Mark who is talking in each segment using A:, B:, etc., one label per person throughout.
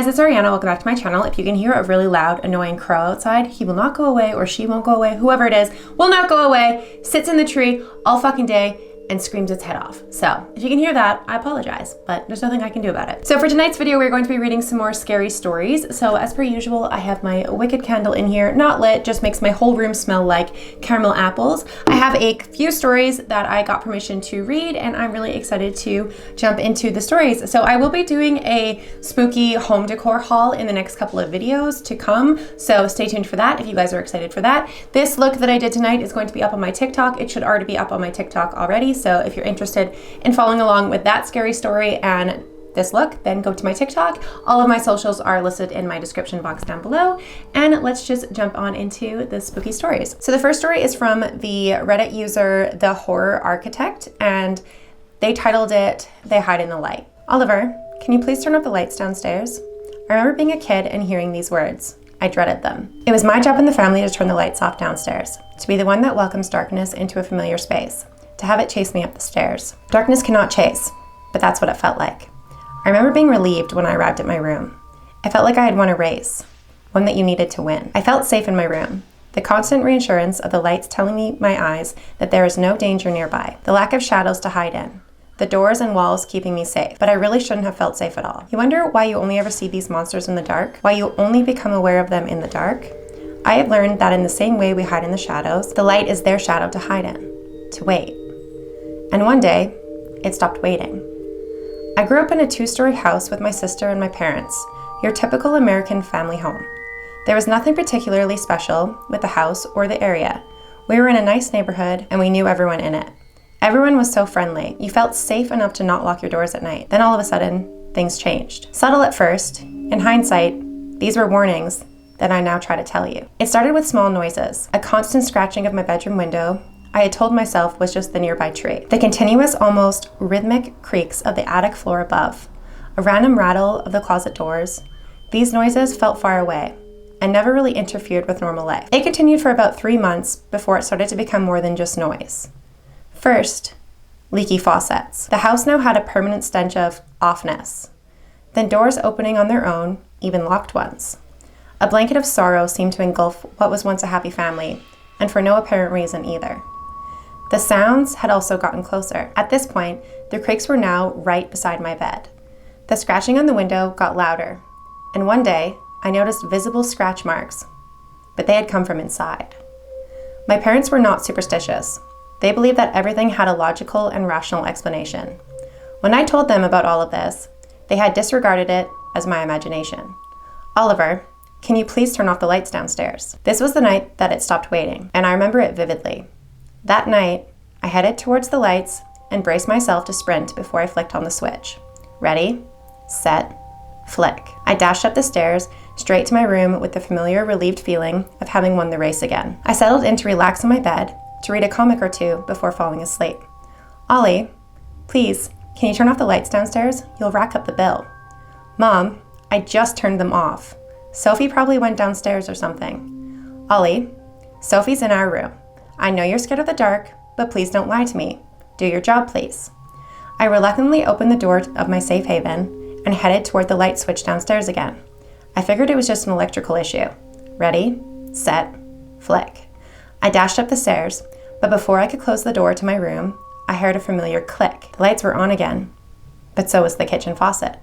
A: guys, it's Ariana. Welcome back to my channel. If you can hear a really loud, annoying crow outside, he will not go away, or she won't go away, whoever it is will not go away, sits in the tree all fucking day and screams its head off. So if you can hear that, I apologize, but there's nothing I can do about it. So for tonight's video, we're going to be reading some more scary stories. So as per usual, I have my wicked candle in here, not lit, just makes my whole room smell like caramel apples. I have a few stories that I got permission to read, and I'm really excited to jump into the stories. So I will be doing a spooky home decor haul in the next couple of videos to come. So stay tuned for that if you guys are excited for that. This look that I did tonight is going to be up on my TikTok. It should already be up on my TikTok already. So if you're interested in following along with that scary story and this look, then go to my TikTok. All of my socials are listed in my description box down below. And let's just jump on into the spooky stories. So the first story is from the Reddit user, The Horror Architect, and they titled it, They Hide in the Light. Oliver, can you please turn off the lights downstairs? I remember being a kid and hearing these words. I dreaded them. It was my job in the family to turn the lights off downstairs, to be the one that welcomes darkness into a familiar space, to have it chase me up the stairs. Darkness cannot chase, but that's what it felt like. I remember being relieved when I arrived at my room. It felt like I had won a race, one that you needed to win. I felt safe in my room. The constant reassurance of the lights telling me my eyes that there is no danger nearby. The lack of shadows to hide in. The doors and walls keeping me safe. But I really shouldn't have felt safe at all. You wonder why you only ever see these monsters in the dark? Why you only become aware of them in the dark? I have learned that in the same way we hide in the shadows, the light is their shadow to hide in, to wait. And one day, it stopped waiting. I grew up in a 2-story house with my sister and my parents, your typical American family home. There was nothing particularly special with the house or the area. We were in a nice neighborhood and we knew everyone in it. Everyone was so friendly. You felt safe enough to not lock your doors at night. Then all of a sudden, things changed. Subtle at first. In hindsight, these were warnings that I now try to tell you. It started with small noises, a constant scratching of my bedroom window, I had told myself was just the nearby tree. The continuous, almost rhythmic creaks of the attic floor above. A random rattle of the closet doors. These noises felt far away and never really interfered with normal life. It continued for about 3 months before it started to become more than just noise. First, leaky faucets. The house now had a permanent stench of offness. Then doors opening on their own, even locked ones. A blanket of sorrow seemed to engulf what was once a happy family, and for no apparent reason either. The sounds had also gotten closer. At this point, the creaks were now right beside my bed. The scratching on the window got louder, and one day, I noticed visible scratch marks, but they had come from inside. My parents were not superstitious. They believed that everything had a logical and rational explanation. When I told them about all of this, they had disregarded it as my imagination. Oliver, can you please turn off the lights downstairs? This was the night that it stopped waiting, and I remember it vividly. That night, I headed towards the lights and braced myself to sprint before I flicked on the switch. Ready, set, flick. I dashed up the stairs, straight to my room with the familiar relieved feeling of having won the race again. I settled in to relax on my bed, to read a comic or two before falling asleep. Ollie, please, can you turn off the lights downstairs? You'll rack up the bill. Mom, I just turned them off. Sophie probably went downstairs or something. Ollie, Sophie's in our room. I know you're scared of the dark, but please don't lie to me. Do your job, please. I reluctantly opened the door of my safe haven and headed toward the light switch downstairs again. I figured it was just an electrical issue. Ready, set, flick. I dashed up the stairs, but before I could close the door to my room, I heard a familiar click. The lights were on again, but so was the kitchen faucet.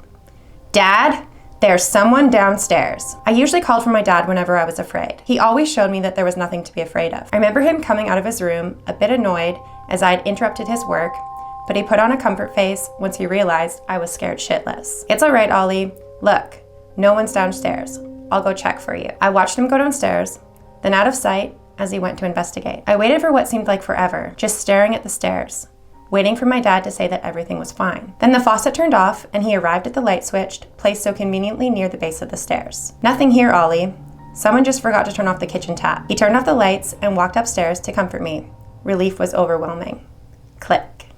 A: Dad? There's someone downstairs. I usually called for my dad whenever I was afraid. He always showed me that there was nothing to be afraid of. I remember him coming out of his room, a bit annoyed as I had interrupted his work, but he put on a comfort face once he realized I was scared shitless. It's all right, Ollie. Look, no one's downstairs. I'll go check for you. I watched him go downstairs, then out of sight as he went to investigate. I waited for what seemed like forever, just staring at the stairs, waiting for my dad to say that everything was fine. Then the faucet turned off and he arrived at the light switch, placed so conveniently near the base of the stairs. Nothing here, Ollie. Someone just forgot to turn off the kitchen tap. He turned off the lights and walked upstairs to comfort me. Relief was overwhelming. Click.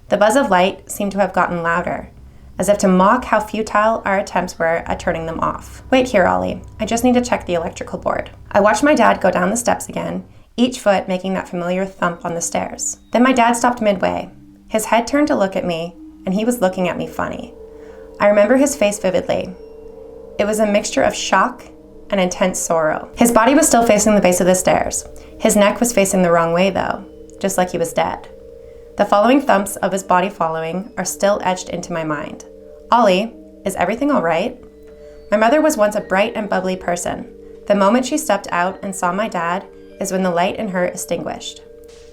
A: The buzz of light seemed to have gotten louder, as if to mock how futile our attempts were at turning them off. Wait here, Ollie. I just need to check the electrical board. I watched my dad go down the steps again, each foot making that familiar thump on the stairs. Then my dad stopped midway. His head turned to look at me, and he was looking at me funny. I remember his face vividly. It was a mixture of shock and intense sorrow. His body was still facing the base of the stairs. His neck was facing the wrong way though, just like he was dead. The following thumps of his body following are still etched into my mind. Ollie, is everything all right? My mother was once a bright and bubbly person. The moment she stepped out and saw my dad is when the light in her extinguished.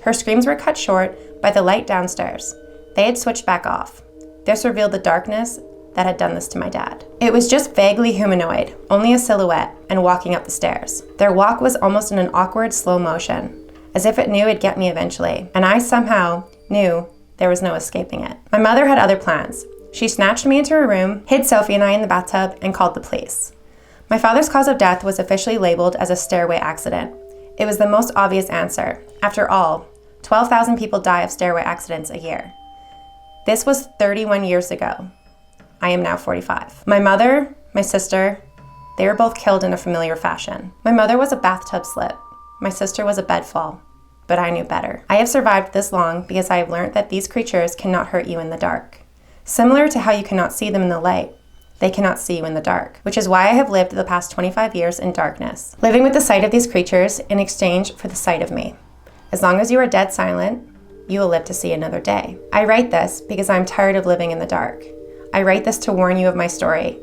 A: Her screams were cut short by the light downstairs. They had switched back off. This revealed the darkness that had done this to my dad. It was just vaguely humanoid, only a silhouette, and walking up the stairs. Their walk was almost in an awkward slow motion, as if it knew it'd get me eventually, and I somehow knew there was no escaping it. My mother had other plans. She snatched me into her room, hid Sophie and I in the bathtub, and called the police. My father's cause of death was officially labeled as a stairway accident. It was the most obvious answer. After all, 12,000 people die of stairway accidents a year. This was 31 years ago. I am now 45. My mother, my sister, they were both killed in a familiar fashion. My mother was a bathtub slip. My sister was a bed fall. But I knew better. I have survived this long because I have learned that these creatures cannot hurt you in the dark. Similar to how you cannot see them in the light, they cannot see you in the dark, which is why I have lived the past 25 years in darkness, living with the sight of these creatures in exchange for the sight of me. As long as you are dead silent, you will live to see another day. I write this because I'm tired of living in the dark. I write this to warn you of my story,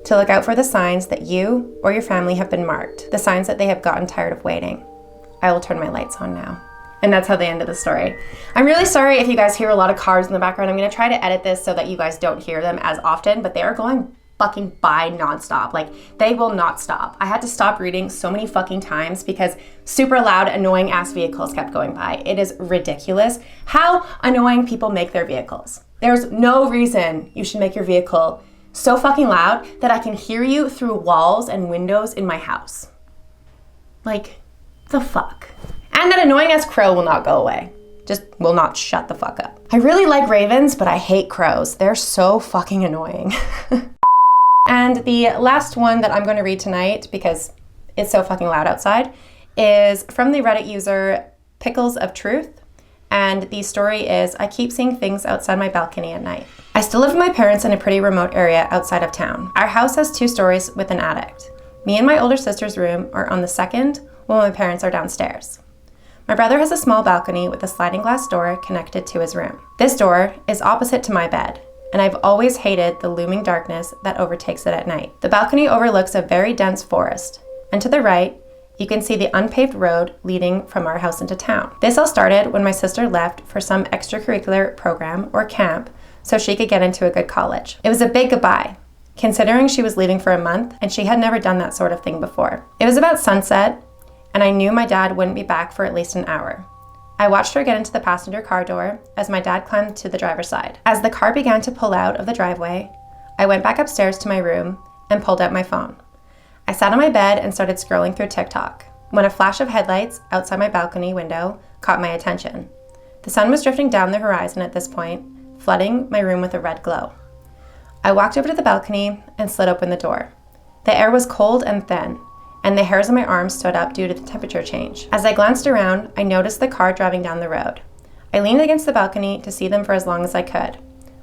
A: to look out for the signs that you or your family have been marked, the signs that they have gotten tired of waiting. I will turn my lights on now. And that's how they ended the story. I'm really sorry if you guys hear a lot of cars in the background. I'm gonna try to edit this so that you guys don't hear them as often, but they are going fucking by nonstop. Like, they will not stop. I had to stop reading so many fucking times because super loud, annoying ass vehicles kept going by. It is ridiculous how annoying people make their vehicles. There's no reason you should make your vehicle so fucking loud that I can hear you through walls and windows in my house. Like, the fuck? And that annoying ass crow will not go away. Just will not shut the fuck up. I really like ravens, but I hate crows. They're so fucking annoying. And the last one that I'm going to read tonight, because it's so fucking loud outside, is from the Reddit user Pickles of Truth. And the story is, I keep seeing things outside my balcony at night. I still live with my parents in a pretty remote area outside of town. Our house has 2 stories with an attic. Me and my older sister's room are on the second, while my parents are downstairs. My brother has a small balcony with a sliding glass door connected to his room. This door is opposite to my bed, and I've always hated the looming darkness that overtakes it at night. The balcony overlooks a very dense forest, and to the right, you can see the unpaved road leading from our house into town. This all started when my sister left for some extracurricular program or camp so she could get into a good college. It was a big goodbye, considering she was leaving for a month and she had never done that sort of thing before. It was about sunset, and I knew my dad wouldn't be back for at least an hour. I watched her get into the passenger car door as my dad climbed to the driver's side. As the car began to pull out of the driveway, I went back upstairs to my room and pulled out my phone. I sat on my bed and started scrolling through TikTok when a flash of headlights outside my balcony window caught my attention. The sun was drifting down the horizon at this point, flooding my room with a red glow. I walked over to the balcony and slid open the door. The air was cold and thin, and the hairs on my arms stood up due to the temperature change. As I glanced around, I noticed the car driving down the road. I leaned against the balcony to see them for as long as I could,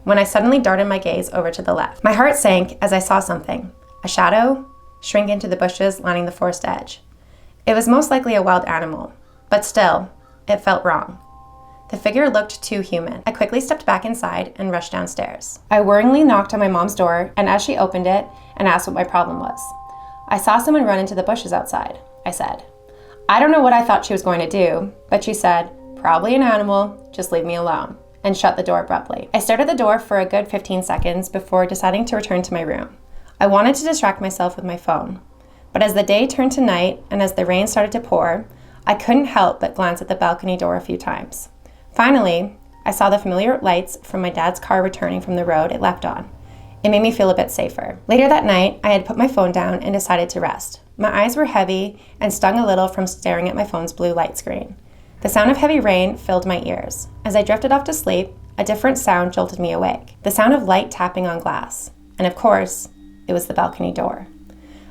A: when I suddenly darted my gaze over to the left. My heart sank as I saw something, a shadow, shrink into the bushes lining the forest edge. It was most likely a wild animal, but still, it felt wrong. The figure looked too human. I quickly stepped back inside and rushed downstairs. I worryingly knocked on my mom's door, and as she opened it and asked what my problem was, I saw someone run into the bushes outside, I said. I don't know what I thought she was going to do, but she said, probably an animal, just leave me alone, and shut the door abruptly. I stared at the door for a good 15 seconds before deciding to return to my room. I wanted to distract myself with my phone, but as the day turned to night and as the rain started to pour, I couldn't help but glance at the balcony door a few times. Finally, I saw the familiar lights from my dad's car returning from the road it left on. It made me feel a bit safer. Later that night, I had put my phone down and decided to rest. My eyes were heavy and stung a little from staring at my phone's blue light screen. The sound of heavy rain filled my ears. As I drifted off to sleep, a different sound jolted me awake. The sound of light tapping on glass. And of course, it was the balcony door.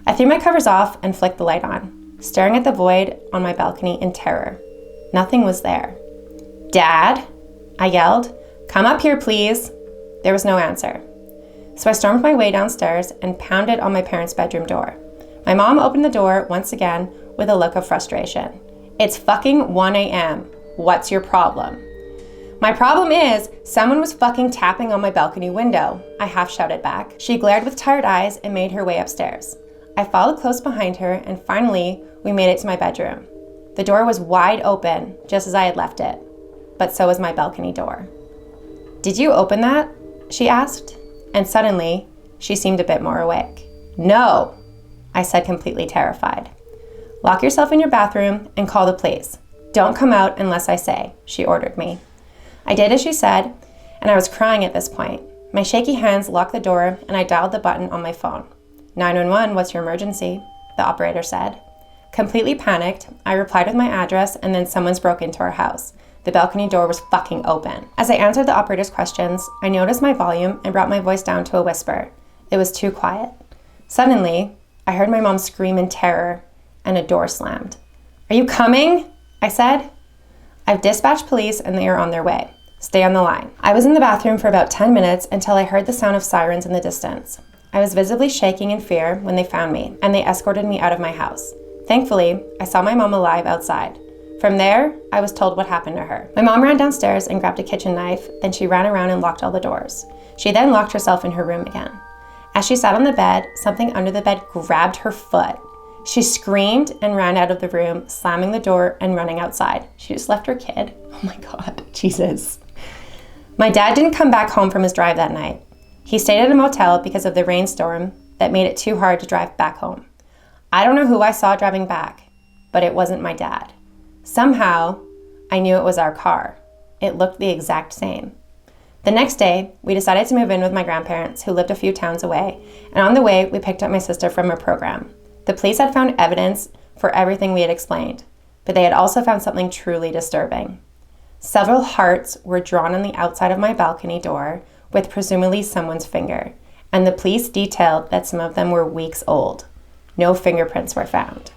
A: I threw my covers off and flicked the light on, staring at the void on my balcony in terror. Nothing was there. Dad? I yelled. Come up here, please. There was no answer. So I stormed my way downstairs and pounded on my parents' bedroom door. My mom opened the door once again with a look of frustration. It's fucking 1 a.m. What's your problem? My problem is, someone was fucking tapping on my balcony window, I half shouted back. She glared with tired eyes and made her way upstairs. I followed close behind her, and finally, we made it to my bedroom. The door was wide open, just as I had left it, but so was my balcony door. Did you open that? She asked, and suddenly, she seemed a bit more awake. No, I said, completely terrified. Lock yourself in your bathroom and call the police. Don't come out unless I say, she ordered me. I did as she said, and I was crying at this point. My shaky hands locked the door, and I dialed the button on my phone. 911, what's your emergency? The operator said. Completely panicked, I replied with my address, and then someone's broke into our house. The balcony door was fucking open. As I answered the operator's questions, I noticed my volume and brought my voice down to a whisper. It was too quiet. Suddenly, I heard my mom scream in terror, and a door slammed. Are you coming? I said. I've dispatched police and they are on their way. Stay on the line. I was in the bathroom for about 10 minutes until I heard the sound of sirens in the distance. I was visibly shaking in fear when they found me, and they escorted me out of my house. Thankfully, I saw my mom alive outside. From there, I was told what happened to her. My mom ran downstairs and grabbed a kitchen knife, then she ran around and locked all the doors. She then locked herself in her room again. As she sat on the bed, something under the bed grabbed her foot. She screamed and ran out of the room, slamming the door and running outside. She just left her kid. Oh my God, Jesus. My dad didn't come back home from his drive that night. He stayed at a motel because of the rainstorm that made it too hard to drive back home. I don't know who I saw driving back, but it wasn't my dad. Somehow, I knew it was our car. It looked the exact same. The next day, we decided to move in with my grandparents, who lived a few towns away, and on the way, we picked up my sister from her program. The police had found evidence for everything we had explained, but they had also found something truly disturbing. Several hearts were drawn on the outside of my balcony door with presumably someone's finger, and the police detailed that some of them were weeks old. No fingerprints were found.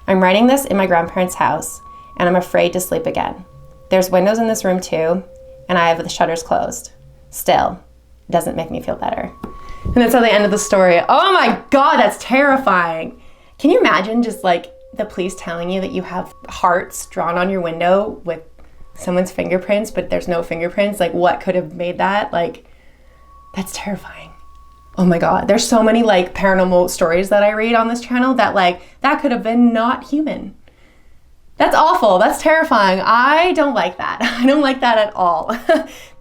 A: I'm writing this in my grandparents' house, and I'm afraid to sleep again. There's windows in this room too, and I have the shutters closed. Still, it doesn't make me feel better. And that's how they ended the story. Oh my God, that's terrifying. Can you imagine just like the police telling you that you have hearts drawn on your window with someone's fingerprints, but there's no fingerprints? Like, what could have made that? Like, that's terrifying. Oh my God, there's so many like paranormal stories that I read on this channel that like, that could have been not human. That's awful, that's terrifying. I don't like that. I don't like that at all.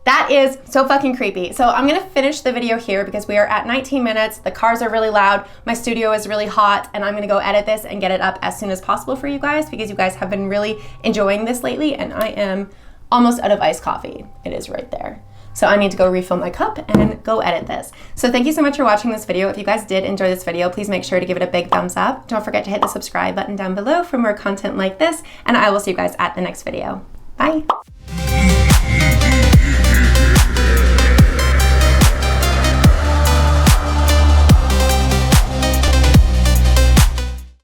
A: That is so fucking creepy. So I'm gonna finish the video here because we are at 19 minutes. The cars are really loud. My studio is really hot, and I'm gonna go edit this and get it up as soon as possible for you guys because you guys have been really enjoying this lately, and I am almost out of iced coffee. It is right there. So I need to go refill my cup and go edit this. So thank you so much for watching this video. If you guys did enjoy this video, please make sure to give it a big thumbs up. Don't forget to hit the subscribe button down below for more content like this, and I will see you guys at the next video. Bye.